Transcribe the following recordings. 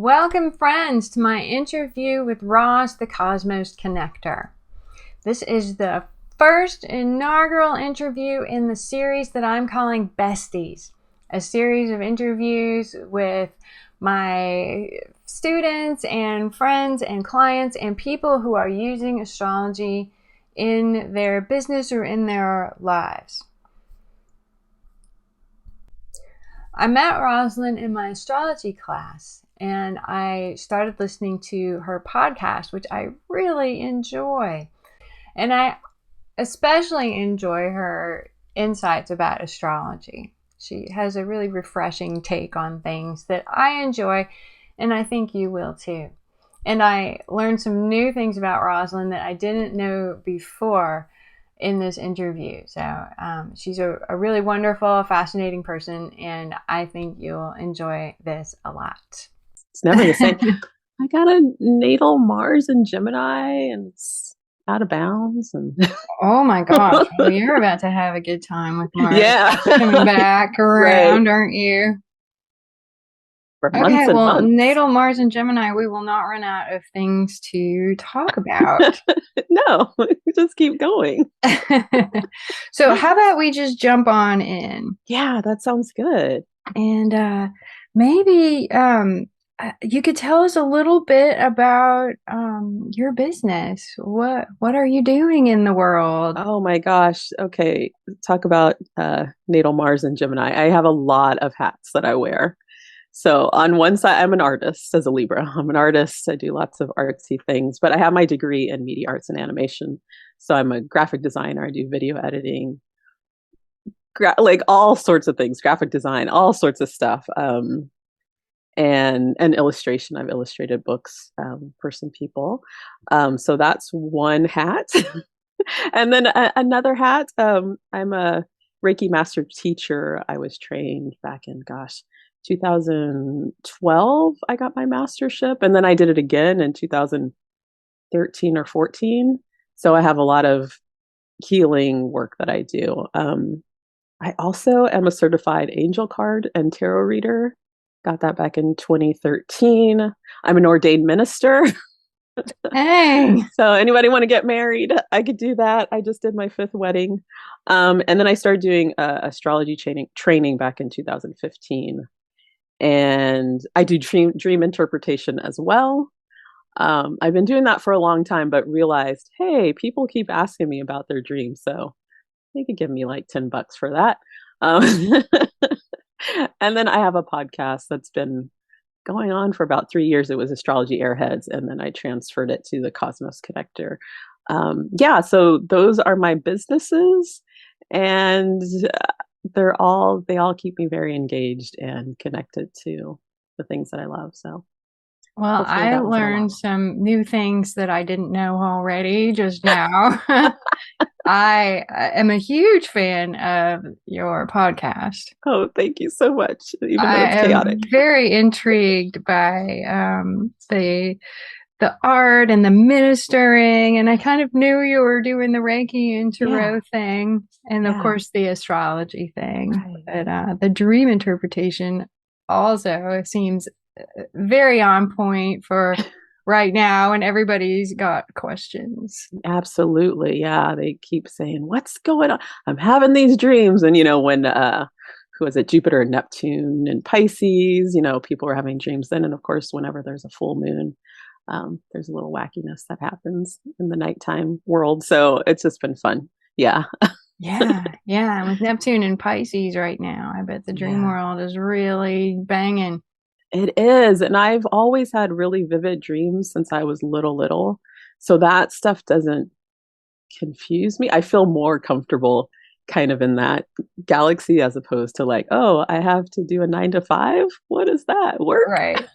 Welcome, friends, to my interview with Roz the Cosmos Connector. This is the first inaugural interview in the series that I'm calling Besties, a series of interviews with my students and friends and clients and people who are using astrology in their business or in their lives. I met Rosalind in my astrology class, and I started listening to her podcast, which I really enjoy. And I especially enjoy her insights about astrology. She has a really refreshing take on things that I enjoy, and I think you will too. And I learned some new things about Rosalind that I didn't know before in this interview. So she's a really wonderful, fascinating person, and I think you'll enjoy this a lot. It's never the same. I got a natal Mars in Gemini, and it's out of bounds. And oh my gosh, well, you're about to have a good time with Mars. Yeah, coming back around, right. Aren't you? For months and months. Natal Mars and Gemini, we will not run out of things to talk about. No, just keep going. So how about we just jump on in? Yeah, that sounds good. And maybe you could tell us a little bit about your business. What are you doing in the world? Oh my gosh. Okay, talk about natal Mars and Gemini. I have a lot of hats that I wear. So on one side, I'm an artist as a Libra. I'm an artist. I do lots of artsy things, but I have my degree in media arts and animation. So I'm a graphic designer. I do video editing, like all sorts of things, graphic design, all sorts of stuff. And illustration. I've illustrated books for some people. So that's one hat. And then another hat, I'm a Reiki master teacher. I was trained back in, 2012, I got my mastership, and then I did it again in 2013 or 14. So I have a lot of healing work that I do. I also am a certified angel card and tarot reader. Got that back in 2013. I'm an ordained minister. Hey. So anybody want to get married, I could do that. I just did my 5th wedding. And then I started doing astrology training back in 2015. And I do dream interpretation as well. I've been doing that for a long time, but realized, hey, people keep asking me about their dreams, so they could give me like $10 for that. And then I have a podcast that's been going on for about 3 years. It was Astrology Airheads, and then I transferred it to the Cosmos Connector. So those are my businesses, and they all keep me very engaged and connected to the things that I love. So, well, I learned some new things that I didn't know already just now. I am a huge fan of your podcast. Oh, thank you so much. Even though it's chaotic. I'm very intrigued by the art and the ministering, and I kind of knew you were doing the Reiki and tarot thing, and of course the astrology thing. Right. But the dream interpretation also seems very on point for right now, and everybody's got questions. Absolutely. Yeah. They keep saying, what's going on? I'm having these dreams. And, when, who was it? Jupiter and Neptune and Pisces, people are having dreams then. And of course, whenever there's a full moon, there's a little wackiness that happens in the nighttime world. So it's just been fun. Yeah. Yeah. With Neptune and Pisces right now, I bet the dream world is really banging. It is. And I've always had really vivid dreams since I was little. So that stuff doesn't confuse me. I feel more comfortable kind of in that galaxy as opposed to like, oh, I have to do a 9 to 5. What is that? Work? Right.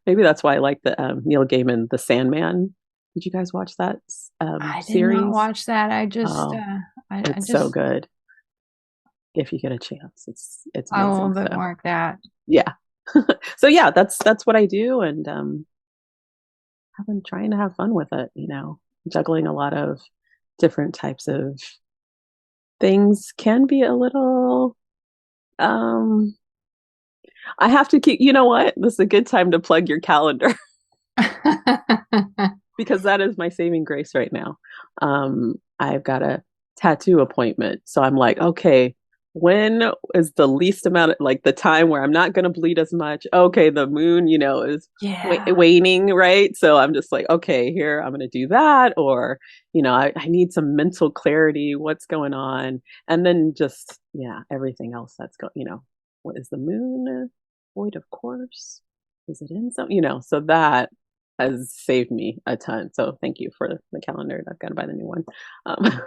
Maybe that's why I like the Neil Gaiman, The Sandman. Did you guys watch that I series? did not watch that. It's so good. If you get a chance, it's amazing. I will bookmark that. Yeah. So yeah, that's what I do, and I've been trying to have fun with it. Juggling a lot of different types of things can be a little I have to keep, you know what? This is a good time to plug your calendar because that is my saving grace right now. I've got a tattoo appointment. So I'm like, okay, when is the least amount of like the time where I'm not going to bleed as much? Okay, the moon, is Yeah. waning, right? So I'm just like, okay, here I'm going to do that. Or, I need some mental clarity. What's going on? And then just, yeah, everything else that's going, what is the moon? Void of course. Is it in some, so that has saved me a ton. So thank you for the calendar. I've got to buy the new one. Um,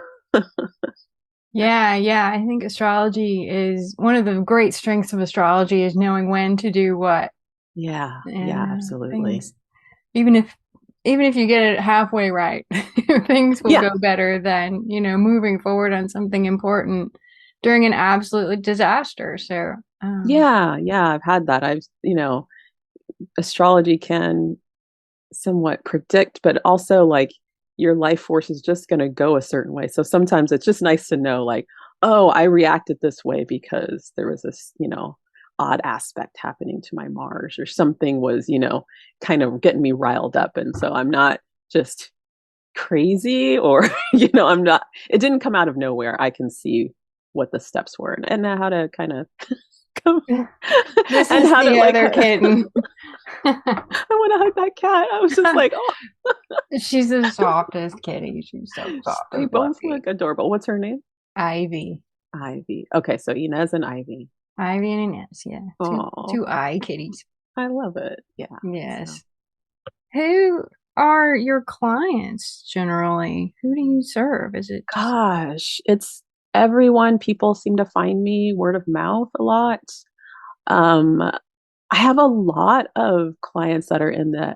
Yeah, yeah. I think astrology is one of the great strengths of astrology is knowing when to do what. yeah, And yeah, absolutely. things, even if even if you get it halfway right, things will Yeah, go better than, moving forward on something important during an absolute disaster. So, yeah, yeah. I've had that. Astrology can somewhat predict, but also like your life force is just going to go a certain way. So sometimes it's just nice to know, like, oh, I reacted this way because there was this, odd aspect happening to my Mars or something was, kind of getting me riled up. And so I'm not just crazy or, I'm not, it didn't come out of nowhere. I can see what the steps were and how to kind of come this and is how to the like other kitten. I want to hug that cat. I was just like, oh, She's the softest kitty. She's so soft they and both fluffy. look adorable. What's her name? Ivy. Ivy. Okay, so Inez and Ivy. Ivy and Inez, yeah. Two Oh, eye kitties. I love it. Yeah. So, Yes. Who are your clients generally? Who do you serve? Is it just gosh, it's everyone. People seem to find me word of mouth a lot. Um, I have a lot of clients that are in the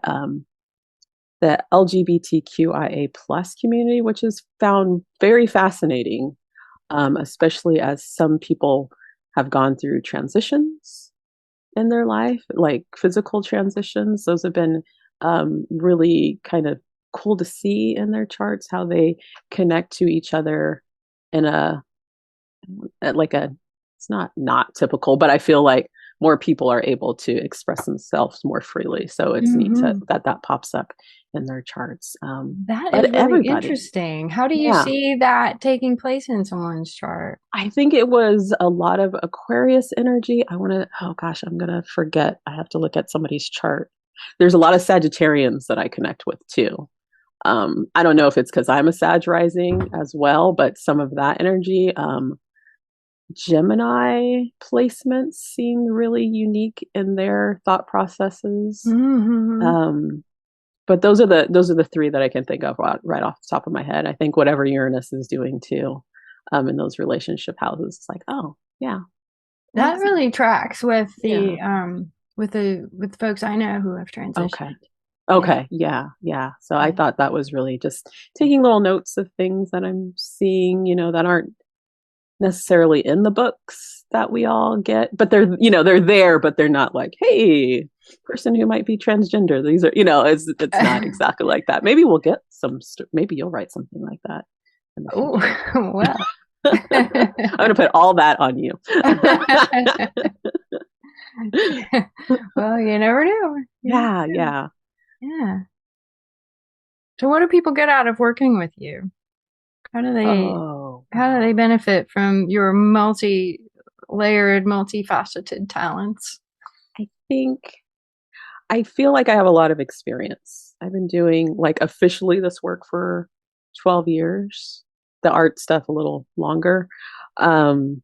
LGBTQIA plus community, which is found very fascinating, especially as some people have gone through transitions in their life, like physical transitions. Those have been really kind of cool to see in their charts how they connect to each other in like a it's not typical, but I feel like more people are able to express themselves more freely. So it's neat hmm that pops up in their charts. That But is really everybody, interesting. How do you yeah, see that taking place in someone's chart? I think it was a lot of Aquarius energy. Oh gosh, I'm going to forget. I have to look at somebody's chart. There's a lot of Sagittarians that I connect with too. I don't know if it's because I'm a Sag rising as well, but some of that energy. Gemini placements seem really unique in their thought processes. hmm Um, but those are the three that I can think of right off the top of my head. I think whatever Uranus is doing too, in those relationship houses, it's like, oh yeah, that That makes sense. really tracks with Yeah. the folks I know who have Okay. transitioned. Yeah. Okay. Yeah. Yeah. So I Yeah. thought that was really just taking little notes of things that I'm seeing, that aren't necessarily in the books that we all get, but they're there, but they're not like, hey, person who might be transgender. These are, it's not exactly like that. Maybe we'll get maybe you'll write something like that in the Oh, future. well. I'm going to put all that on you. Well, you never know. You never Yeah. know. Yeah. Yeah. So what do people get out of working with you? How do they Oh, how do they wow. benefit from your multi-layered, multifaceted talents? I think I feel like I have a lot of experience. I've been doing like officially this work for 12 years, the art stuff a little longer. Um,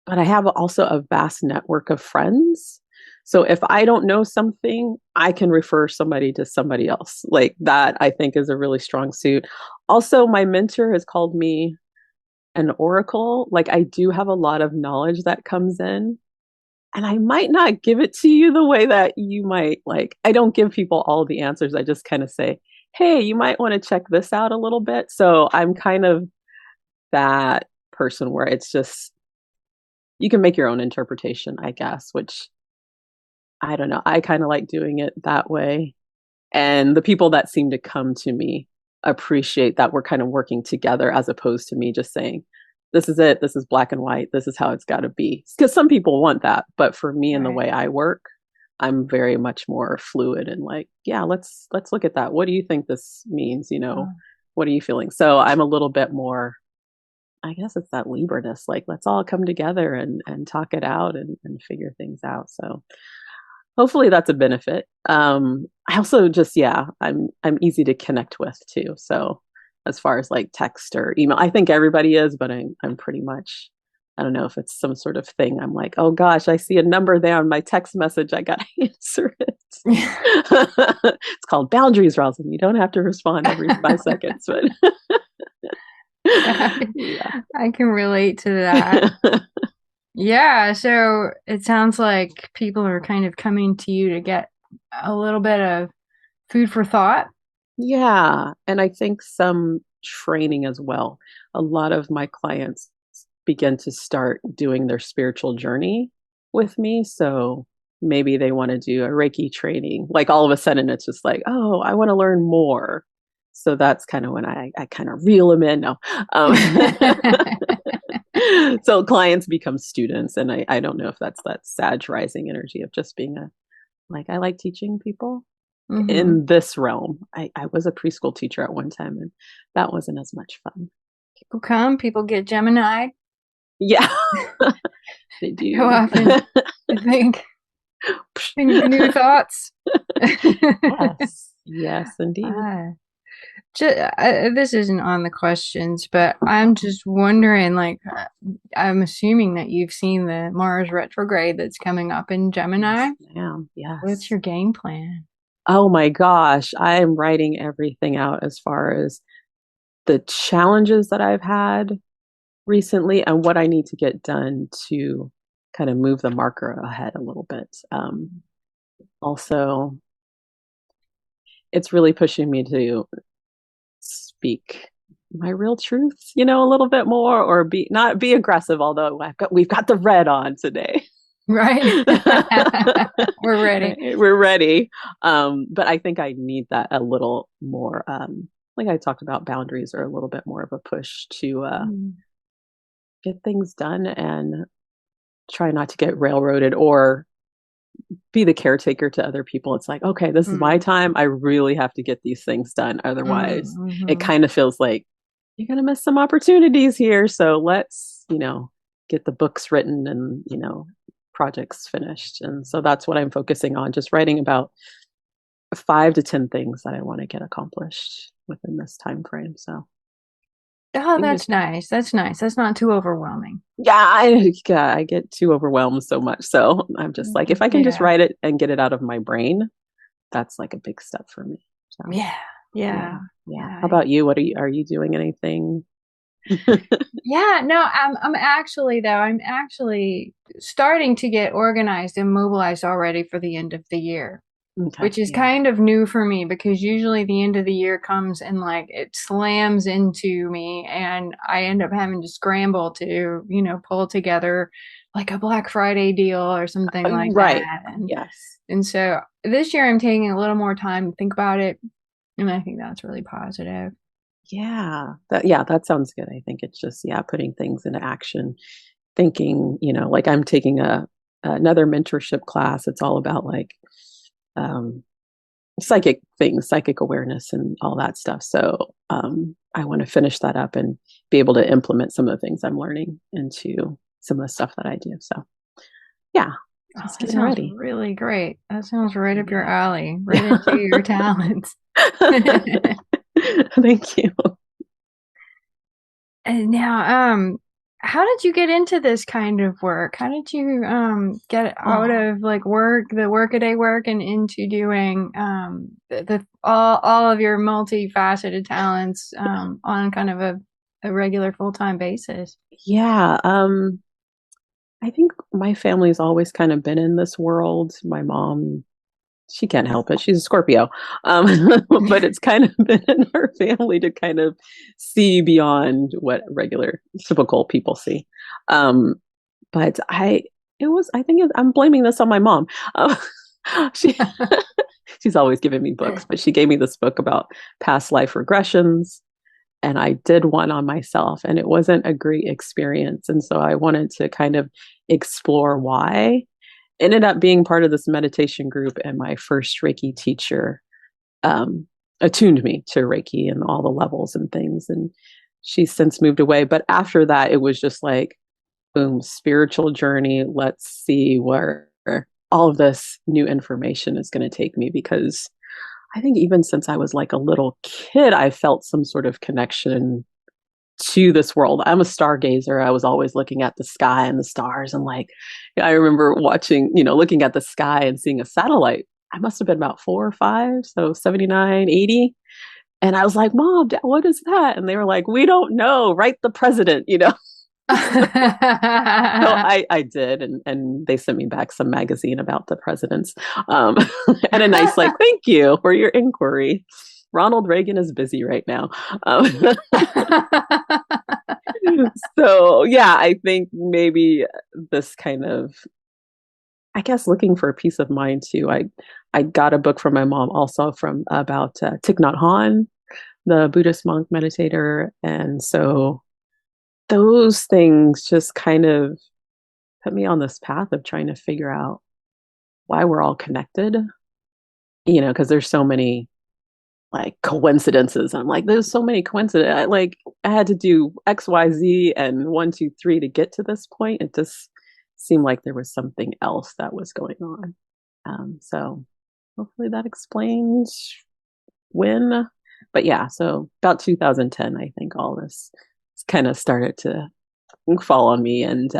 but I have also a vast network of friends. So if I don't know something, I can refer somebody to somebody else. Like that, I think is a really strong suit. Also, my mentor has called me an oracle. Like I do have a lot of knowledge that comes in and I might not give it to you the way that you might like. I don't give people all the answers. I just kind of say, hey, you might want to check this out a little bit. So I'm kind of that person where it's just, you can make your own interpretation, I guess, which I don't know. I kind of like doing it that way. And the people that seem to come to me appreciate that we're kind of working together as opposed to me just saying, this is it. This is black and white. This is how it's got to be. Because some people want that. But for me and the Right. way I work, I'm very much more fluid and like, yeah, let's look at that. What do you think this means? Oh. What are you feeling? So I'm a little bit more, I guess it's that Libra-ness, like let's all come together and talk it out and figure things out. So hopefully that's a benefit. I also just, yeah, I'm easy to connect with too. So as far as like text or email, I think everybody is, but I'm pretty much, I don't know if it's some sort of thing. I'm like, oh gosh, I see a number there on my text message. I gotta answer it. It's called boundaries, Roslyn. You don't have to respond every 5 seconds, but yeah. I can relate to that. Yeah, so it sounds like people are kind of coming to you to get a little bit of food for thought. Yeah. And I think some training as well. A lot of my clients begin to start doing their spiritual journey with me. So maybe they want to do a Reiki training. Like all of a sudden, it's just like, oh, I want to learn more. So that's kind of when I kind of reel them in. No. So clients become students. And I don't know if that's that Sag rising energy of just being like, I like teaching people Hmm. in this realm. I was a preschool teacher at one time, and that wasn't as much fun. People come, people get Gemini. Yeah, they How do. often you think new thoughts? Yes, yes, indeed. uh, this isn't on the questions, but I'm just wondering, like, I'm assuming that you've seen the Mars retrograde that's coming up in Gemini. Yes, ma'am. What's Yes. your game plan? Oh my gosh, I am writing everything out as far as the challenges that I've had recently and what I need to get done to kind of move the marker ahead a little bit. Also, it's really pushing me to speak my real truth, a little bit more, or be not be aggressive, although we've got the red on today. Right. We're ready. We're ready. But I think I need that a little more, like I talked about, boundaries are a little bit more of a push to Mm. get things done and try not to get railroaded or be the caretaker to other people. It's like, okay, this is my Mm. time. I really have to get these things done. Otherwise, it Mm-hmm. kind of feels like you're going to miss some opportunities here. So let's, get the books written and, projects finished. And so that's what I'm focusing on, just writing about 5 to 10 things that I want to get accomplished within this time frame. So Oh, fingers. that's nice. That's nice. That's not too overwhelming. Yeah, I get too overwhelmed so much. So I'm just like, if I can just Yeah. write it and get it out of my brain, that's like a big step for me. So Yeah. yeah, Yeah. yeah. How Yeah. about you? Are you doing anything? Yeah, no, I'm actually starting to get organized and mobilized already for the end of the year, Okay, which is yeah. kind of new for me because usually the end of the year comes and like it slams into me and I end up having to scramble to, pull together like a Black Friday deal or something like Right. that. Yes. And so this year I'm taking a little more time to think about it, and I think that's really positive. That sounds good. I think it's just, yeah, putting things into action, thinking, like I'm taking another mentorship class. It's all about like um psychic things, psychic awareness and all that stuff. So I want to finish that up and be able to implement some of the things I'm learning into some of the stuff that I do. So yeah, Oh, just that getting sounds ready. really great. That sounds right up your Yeah. alley, right into your talents. Thank you. And now, how did you get into this kind of work? How did you get out Oh, of like the workaday work and into doing the all of your multifaceted talents on kind of a regular full-time basis? yeah. I think my family's always kind of been in this world. My mom, she can't help it. She's a Scorpio. Um, but it's kind of been in her family to kind of see beyond what regular, typical people see. Um, but I think I'm blaming this on my mom. Uh, she, she's always given me books, but she gave me this book about past life regressions and I did one on myself, and it wasn't a great experience. And so I wanted to kind of explore why. Ended up being part of this meditation group, and my first Reiki teacher um, attuned me to Reiki and all the levels and things. And she's since moved away. But after that, it was just like, boom, spiritual journey. Let's see where all of this new information is going to take me, because I think even since I was like a little kid, I felt some sort of connection to this world. I'm a stargazer. I was always looking at the sky and the stars. And like, I remember watching, looking at the sky and seeing a satellite. I must have been about 4 or 5, so 79, 80. And I was like, Mom, Dad, what is that? And they were like, we don't know. Write the president. So I did, and they sent me back some magazine about the presidents, and a nice like, thank you for your inquiry. Ronald Reagan is busy right now. So yeah, I think maybe this kind of, I guess, looking for a peace of mind too. I got a book from my mom also from about Thich Nhat Hanh, the Buddhist monk meditator, and so those things just kind of put me on this path of trying to figure out why we're all connected, because there's so many like coincidences. I'm like, there's so many coincidences. Like, I had to do X, Y, Z, and 1, 2, 3 to get to this point. It just seemed like there was something else that was going on. So hopefully that explains when. But yeah, so about 2010, I think all this kind of started to fall on me. And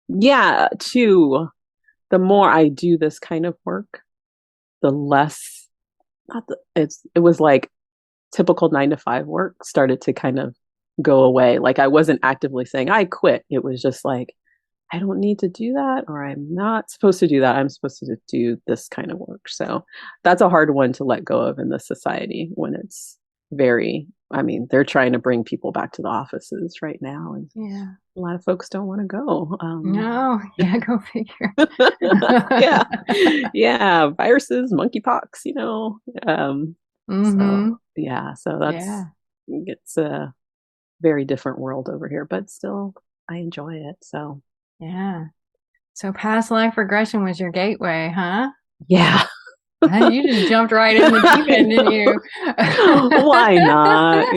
yeah, too, the more I do this kind of work, the less, it was like typical 9 to 5 work started to kind of go away. Like, I wasn't actively saying I quit. It was just like, I don't need to do that, or I'm not supposed to do that. I'm supposed to do this kind of work. So that's a hard one to let go of in this society when it's they're trying to bring people back to the offices right now. And yeah, a lot of folks don't want to go. No, yeah, go figure. Yeah. Yeah. Viruses, monkeypox. So yeah, so Yeah. it's a very different world over here, but still I enjoy it. So Yeah. So past life regression was your gateway, huh? yeah. You just jumped right in the deep end, didn't you? Why not?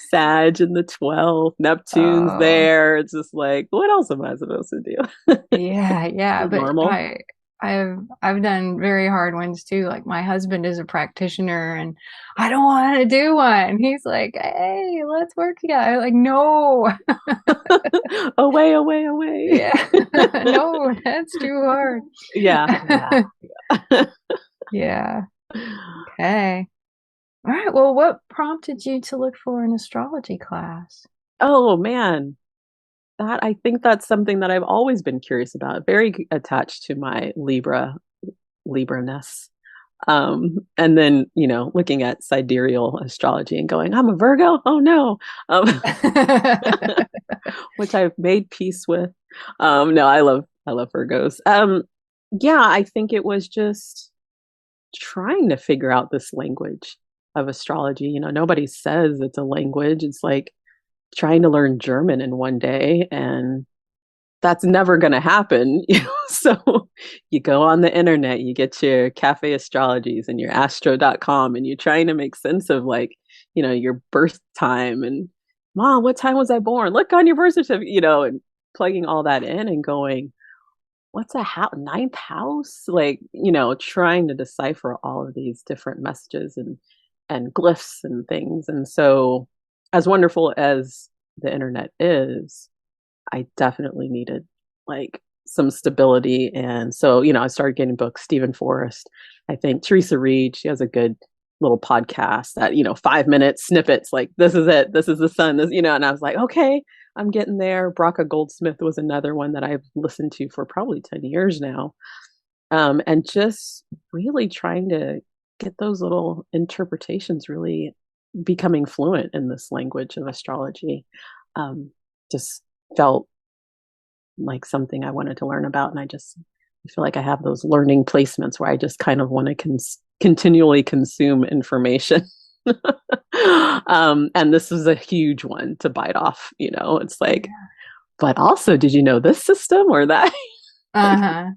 Sag in the 12th, Neptune's Oh, there. It's just like, what else am I supposed to do? yeah. But Normal. I've done very hard ones too. Like, my husband is a practitioner, and I don't want to do one. He's like, "Hey, let's work together." I'm like, no, Away, away, away. yeah, no, that's too hard. Yeah. Yeah. Okay. All right. Well, what prompted you to look for an astrology class? Oh man, I think that's something that I've always been curious about. Very attached to my Libra-ness. And then, looking at sidereal astrology and going, I'm a Virgo. Oh no. Which I've made peace with. No, I love Virgos. Yeah, I think it was just trying to figure out this language of astrology. Nobody says it's a language. It's like trying to learn German in one day, and that's never going to happen. So you go on the internet, you get your cafe astrologies and your astro.com, and you're trying to make sense of like, your birth time, and Mom, what time was I born? Look on your birth certificate, and plugging all that in and going, what's a ninth house? Like, trying to decipher all of these different messages and glyphs and things. And so, as wonderful as the internet is, I definitely needed like some stability. And so, I started getting books. Stephen Forrest, I think Teresa Reed, she has a good little podcast that, 5-minute snippets, like, this is it, this is the sun, this, and I was like, okay, I'm getting there. Braca Goldsmith was another one that I've listened to for probably 10 years now. And just really trying to get those little interpretations really becoming fluent in this language of astrology. Just felt like something I wanted to learn about. And I feel like I have those learning placements where I just kind of want to continually consume information. And this was a huge one to bite off, it's like, but also, did you know this system or that? Like, Uh-huh.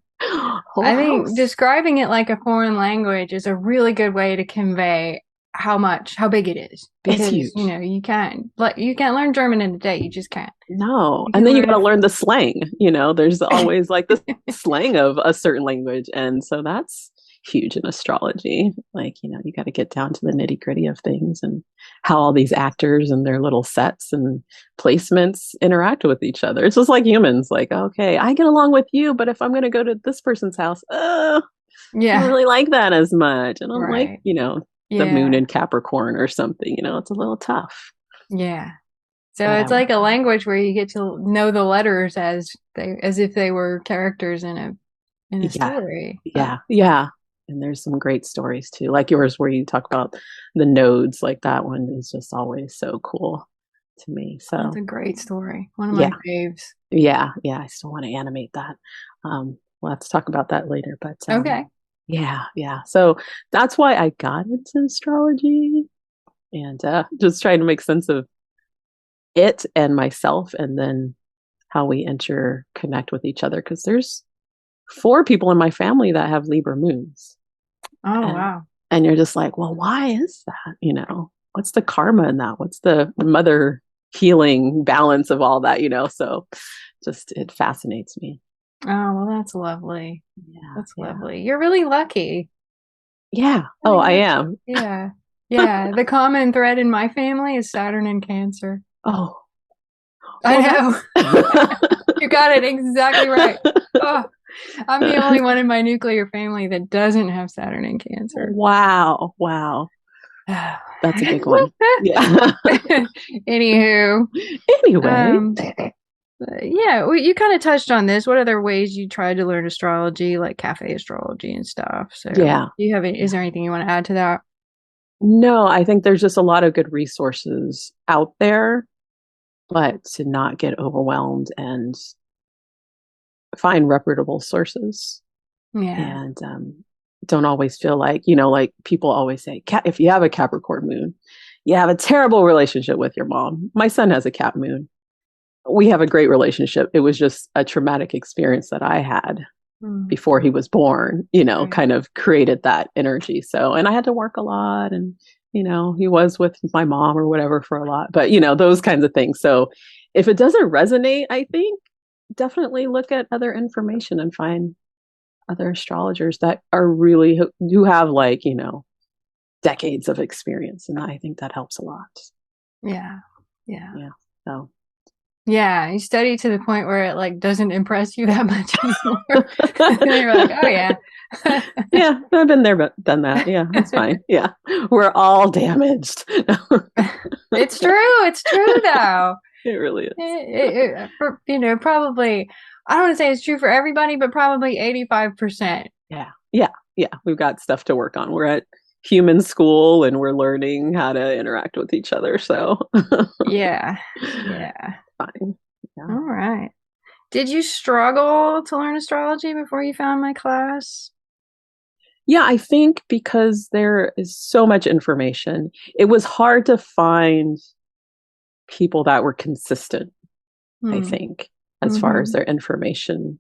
whole I think house. describing it like a foreign language is a really good way to convey how big it is, It's because huge. you can't learn German in a day. You just can't. No. You And can then you got to learn learn the slang. There's always like the slang of a certain language. And so that's huge in astrology. Like, you got to get down to the nitty gritty of things and how all these actors and their little sets and placements interact with each other. It's just like humans. Like, okay, I get along with you, but if I'm going to go to this person's house, I don't yeah, really like that as much. I don't like, right. the moon Yeah, in Capricorn or something. It's a little tough. yeah. So But it's like a language where you get to know the letters as if they were characters in a yeah, story. yeah, yeah. And there's some great stories too, like yours, where you talk about the nodes. Like that one is just always so cool to me. That's So a great story. One of my yeah, faves. yeah, yeah. I still want to animate that. We'll have to talk about that later. But Okay. yeah, yeah. So that's why I got into astrology and just trying to make sense of it and myself, and then how we interconnect with each other. Because there's 4 people in my family that have Libra moons. Oh, and wow. and you're just like, well, why is that? What's the karma in that? What's the mother healing balance of all that? So just it fascinates me. Oh, well, that's lovely. Yeah, That's yeah, lovely. You're really lucky. yeah. Oh, Really I lucky. am. Yeah. Yeah. The common thread in my family is Saturn and Cancer. Oh, I well, know. that's You got it exactly right. Oh, I'm the only one in my nuclear family that doesn't have Saturn and Cancer. wow, wow. That's a big one. Yeah. Anywho, Anyway, um, yeah, well, you kind of touched on this. What other ways you tried to learn astrology, like cafe astrology and stuff? So, yeah, do you have? Is yeah. there anything you want to add to that? No, I think there's just a lot of good resources out there, but to not get overwhelmed and find reputable sources. Yeah. And don't always feel like people always say, if you have a Capricorn moon, you have a terrible relationship with your mom. My son has a Cap moon. We have a great relationship. It was just a traumatic experience that I had Mm, before he was born, right. kind of created that energy. So, and I had to work a lot, and, he was with my mom or whatever for a lot, but, those kinds of things. So if it doesn't resonate, I think definitely look at other information and find other astrologers that are really who have decades of experience, and I think that helps a lot. Yeah. Yeah. Yeah. So Yeah. You study to the point where it like doesn't impress you that much anymore. And you're like, oh yeah. yeah, I've been there, but done that. Yeah, that's fine. Yeah, we're all damaged. It's true. It's true though. It really is. Probably, I don't want to say it's true for everybody, but probably 85%. Yeah, yeah, yeah. We've got stuff to work on. We're at human school and we're learning how to interact with each other. So Yeah. Yeah. fine. All Yeah. right. Did you struggle to learn astrology before you found my class? Yeah, I think because there is so much information, it was hard to find people that were consistent, I Hmm. think, as far as Mm-hmm. their information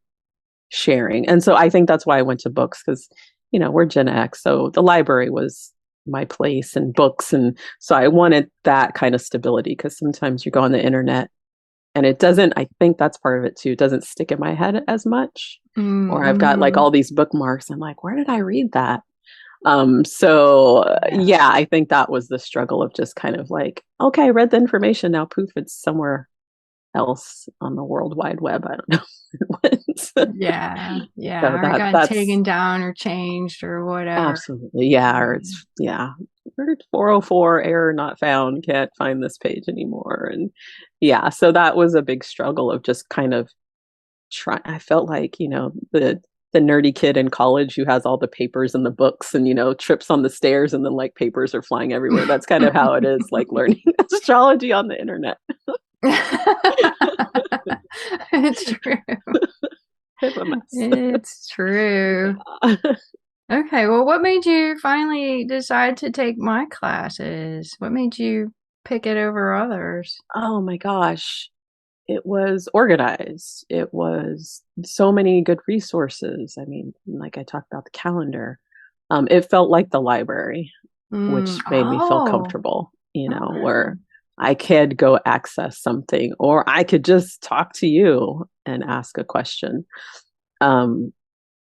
sharing. And so I think that's why I went to books, because, we're Gen X. So the library was my place, and books. And so I wanted that kind of stability, because sometimes you go on the internet and it doesn't, I think that's part of it too, it doesn't stick in my head as much. Or I've got like Mm-hmm. all these bookmarks. I'm like, where did I read that? So Yeah. yeah, I think that was the struggle of just kind of like, okay, I read the information, now poof, it's somewhere else on the World Wide Web. I don't know. Yeah. Yeah. So Or it got that's taken down or changed or whatever. absolutely, yeah, or Yeah. it's yeah. 404 error not found, can't find this page anymore. And yeah, so that was a big struggle of just kind of try. I felt like, the nerdy kid in college who has all the papers and the books and, trips on the stairs, and then like papers are flying everywhere. That's kind of how it is, like learning astrology on the internet. It's true. Bit of a mess. It's true. Yeah. Okay, well, what made you finally decide to take my classes? What made you pick it over others? Oh my gosh. It was organized. It was so many good resources. I mean, like I talked about the calendar. It felt like the library, which made me feel Oh, comfortable, okay. where I could go access something or I could just talk to you and ask a question. Um,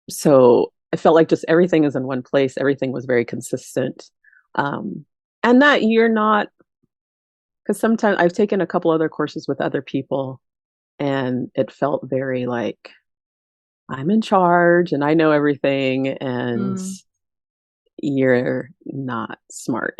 so I felt like just everything is in one place. Everything was very consistent. Um, and that you're not, because sometimes I've taken a couple other courses with other people and it felt very like I'm in charge and I know everything and Mm. you're not smart.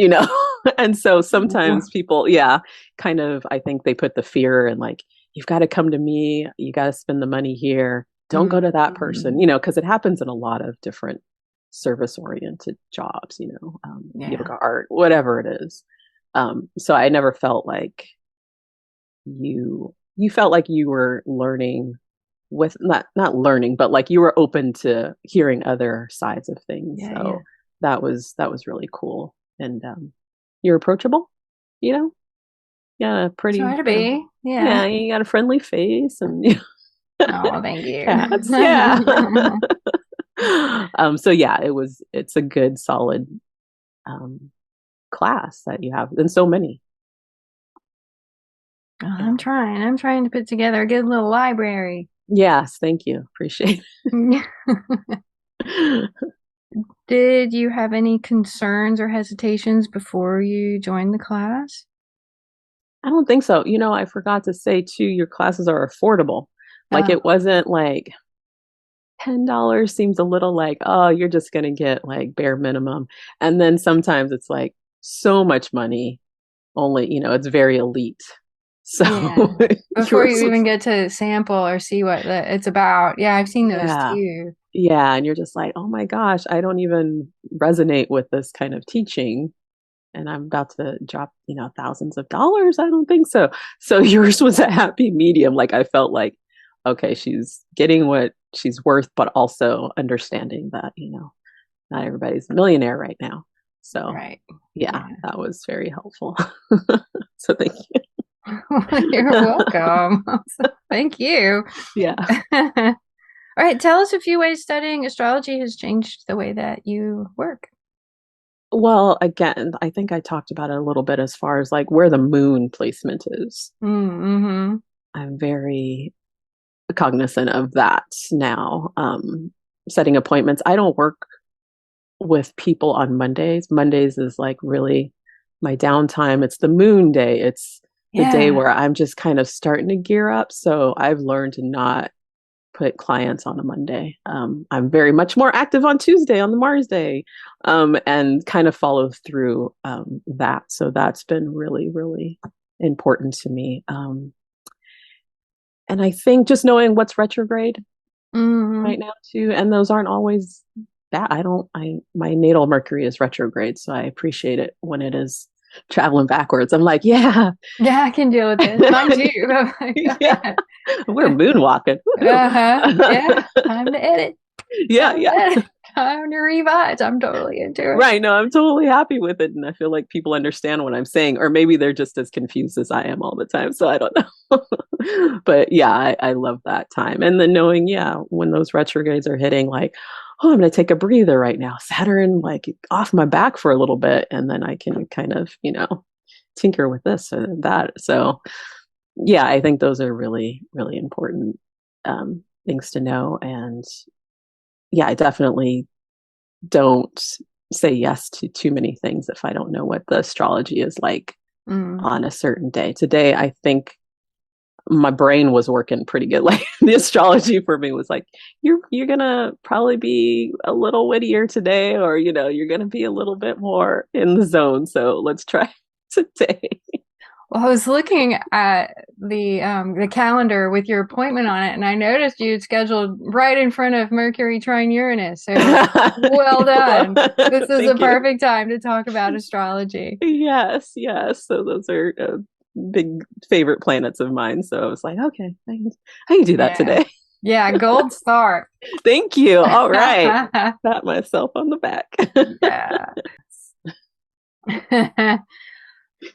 And so sometimes people, yeah, kind of, I think they put the fear and like, you've got to come to me, you got to spend the money here, don't go to that person, Mm. because it happens in a lot of different service oriented jobs, Yeah. yoga, art, whatever it is. So I never felt like you felt like you were learning with not learning, but like you were open to hearing other sides of things. Yeah, yeah. So that was really cool. And you're approachable, you know? Yeah, Try pretty, to be. yeah, Yeah. you got a friendly face and Oh, thank you. cats, yeah. So yeah, it's a good solid um class that you have and so many. I'm Yeah. trying. I'm trying to put together a good little library. Yes, thank you. Appreciate it. Did you have any concerns or hesitations before you joined the class? I don't think so. I forgot to say too, your classes are affordable. Like Oh, it wasn't like $10 seems a little like, oh, you're just gonna get like bare minimum. And then sometimes it's like so much money, only, it's very elite. So yeah. Before yours you even was, get to sample or see what it's about. Yeah, I've seen those yeah. too. Yeah. And you're just like, oh my gosh, I don't even resonate with this kind of teaching. And I'm about to drop, thousands of dollars. I don't think so. So yours was a happy medium. Like I felt like, okay, she's getting what she's worth, but also understanding that, not everybody's a millionaire right now. So Right. yeah, Yeah. that was very helpful. So thank You're you. welcome. Thank you. Yeah. All right, tell us a few ways studying astrology has changed the way that you work. Well, again, I think I talked about it a little bit as far as like where the moon placement is. Mm-hmm. I'm very cognizant of that now. Setting appointments. I don't work with people on Mondays. Mondays is like really my downtime. It's the moon day. It's the day Yeah. where I'm just kind of starting to gear up. So I've learned to not put clients on a Monday. I'm very much more active on Tuesday on the Mars day, and kind of follow through that. So that's been really, really important to me. And I think just knowing what's retrograde Mm-hmm. right now too, and those aren't always bad. My natal Mercury is retrograde, so I appreciate it when it is traveling backwards. I'm like, yeah, Yeah, I can deal with this. Mine too. Oh my yeah, God. we're moonwalking. Uh-huh. Woohoo. Yeah. Time to edit. Yeah, Time to yeah. edit. Time to revise. I'm totally into it. Right. No, I'm totally happy with it. And I feel like people understand what I'm saying, or maybe they're just as confused as I am all the time. So I don't know. But yeah, I love that time. And then knowing, yeah, when those retrogrades are hitting, like, oh, I'm going to take a breather right now. Saturn, like, off my back for a little bit. And then I can kind of, tinker with this or that. So yeah, I think those are really, really important things to know. And yeah, I definitely don't say yes to too many things if I don't know what the astrology is like Mm. on a certain day. Today, I think my brain was working pretty good. Like the astrology for me was like, you're gonna probably be a little wittier today, or you're gonna be a little bit more in the zone. So let's try today. Well, I was looking at the calendar with your appointment on it, and I noticed you had scheduled right in front of Mercury trine Uranus. So well done. This is a Thank you. perfect time to talk about astrology. Yes, yes. So those are big favorite planets of mine. So I was like, okay, I can do that Yeah. today. Yeah, gold star. Thank you. All right. Pat myself on the back. Yeah.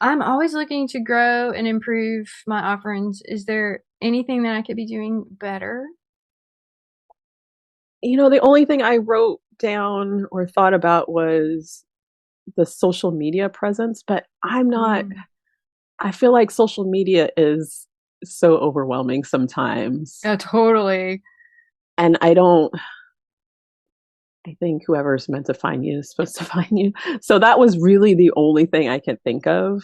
I'm always looking to grow and improve my offerings. Is there anything that I could be doing better? The only thing I wrote down or thought about was the social media presence, but Mm. I feel like social media is so overwhelming sometimes. Oh, totally. And I think whoever's meant to find you is supposed to find you. So that was really the only thing I could think of,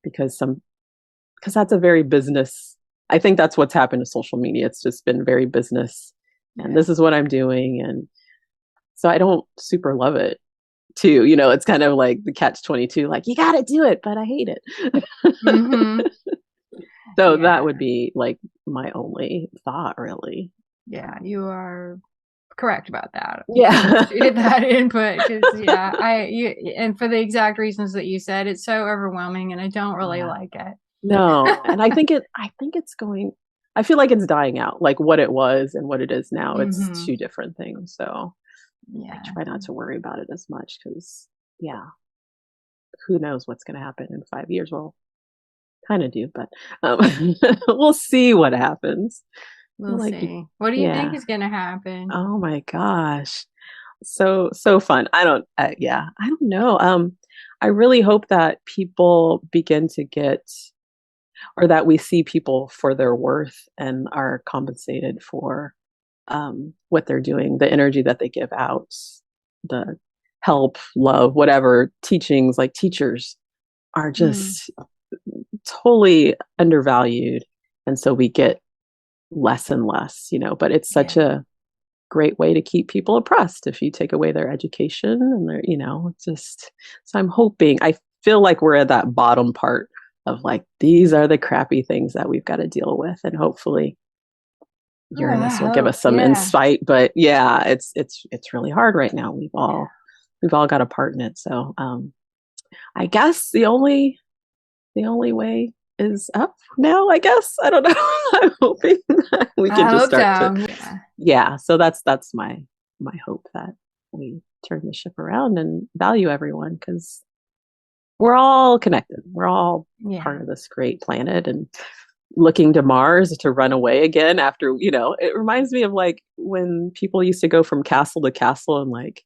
because because that's a very business. I think that's what's happened to social media. It's just been very business, and Yeah. this is what I'm doing, and so I don't super love it too. It's kind of like the catch-22, like you got to do it, but I hate it. Mm-hmm. So that Yeah. would be like my only thought, really. Yeah. You are correct about that. I Yeah. appreciate that input because yeah, and for the exact reasons that you said, it's so overwhelming and I don't really Yeah. like it. No, and I think it's going I feel like it's dying out. Like what it was and what it is now, it's Mm-hmm. two different things. So I Yeah. try not to worry about it as much because yeah, who knows what's going to happen in 5 years? Well, kind of do, but we'll see what happens. We'll Like, see. What do you think yeah. is going to happen? Oh my gosh, so fun. I don't know. I really hope that people begin to get or that we see people for their worth and are compensated for what they're doing, the energy that they give out, the help, love, whatever teachings, like teachers are Mm, just totally undervalued. And so we get less and less, but it's such yeah. a great way to keep people oppressed if you take away their education and their, it's just, so I'm hoping, I feel like we're at that bottom part of like, these are the crappy things that we've got to deal with. And hopefully Oh, I Uranus will give hope. us some Yeah. insight. But yeah, it's really hard right now. We've Yeah. all got a part in it. So I guess the only way is up now, I guess. I don't know. I'm hoping that we can I just hope start to, so. Yeah. yeah. So that's my hope that we turn the ship around and value everyone because we're all connected. We're all Yeah. part of this great planet and looking to Mars to run away again after, it reminds me of like when people used to go from castle to castle and like,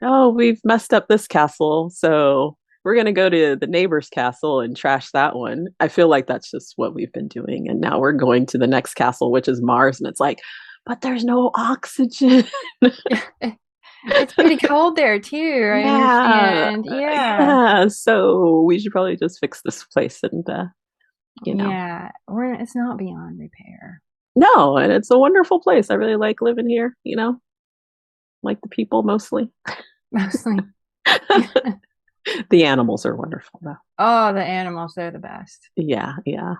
oh, we've messed up this castle. So we're going to go to the neighbor's castle and trash that one. I feel like that's just what we've been doing. And now we're going to the next castle, which is Mars. And it's like, but there's no oxygen. It's pretty cold there too. I Yeah. understand. Yeah. Yeah. So we should probably just fix this place and, you know, Yeah. It's not beyond repair. no. And it's a wonderful place. I really like living here, like the people mostly. Mostly. The animals are wonderful though. Oh, the animals, they're the best. Yeah, yeah.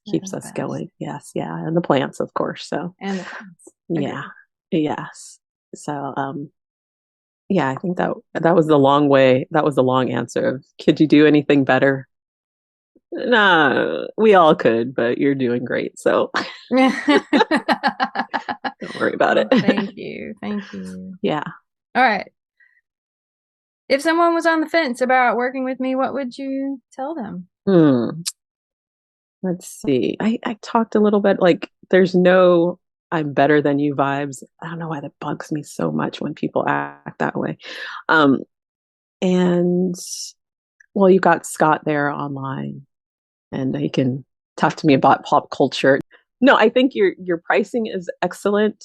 They're Keeps the us best. going. Yes, yeah. And the plants, of course. So And the plants. yeah. Agreed. Yes. So yeah, I think that was the long way. That was the long answer of could you do anything better? No, we all could, but you're doing great. So don't worry about it. Oh, thank you. Thank you. Yeah. All right. If someone was on the fence about working with me, what would you tell them? Hmm. Let's see. I talked a little bit like there's no I'm better than you vibes. I don't know why that bugs me so much when people act that way. Um, and well, you've got Scott there online and he can talk to me about pop culture. No, I think your pricing is excellent.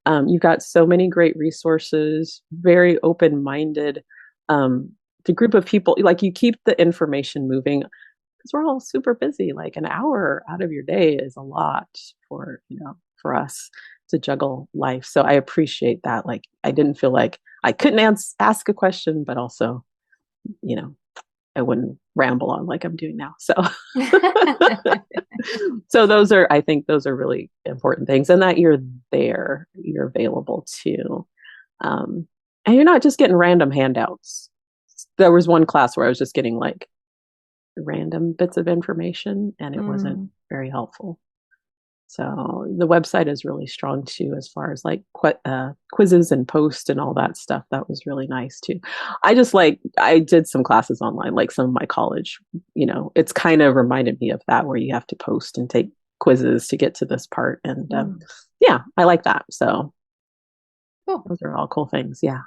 You've got so many great resources, very open-minded. The group of people, like you keep the information moving because we're all super busy. Like an hour out of your day is a lot for us to juggle life. So I appreciate that. Like I didn't feel like I couldn't ask a question, but also, you know, I wouldn't ramble on like I'm doing now. So so I think those are really important things and that you're there, you're available too. Um, and you're not just getting random handouts. There was one class where I was just getting like random bits of information and it wasn't Mm, very helpful. So the website is really strong too, as far as like quizzes and posts and all that stuff. That was really nice too. I did some classes online, like some of my college, it's kind of reminded me of that where you have to post and take quizzes to get to this part. And yeah, I like that. So Cool. those are all cool things. Yeah.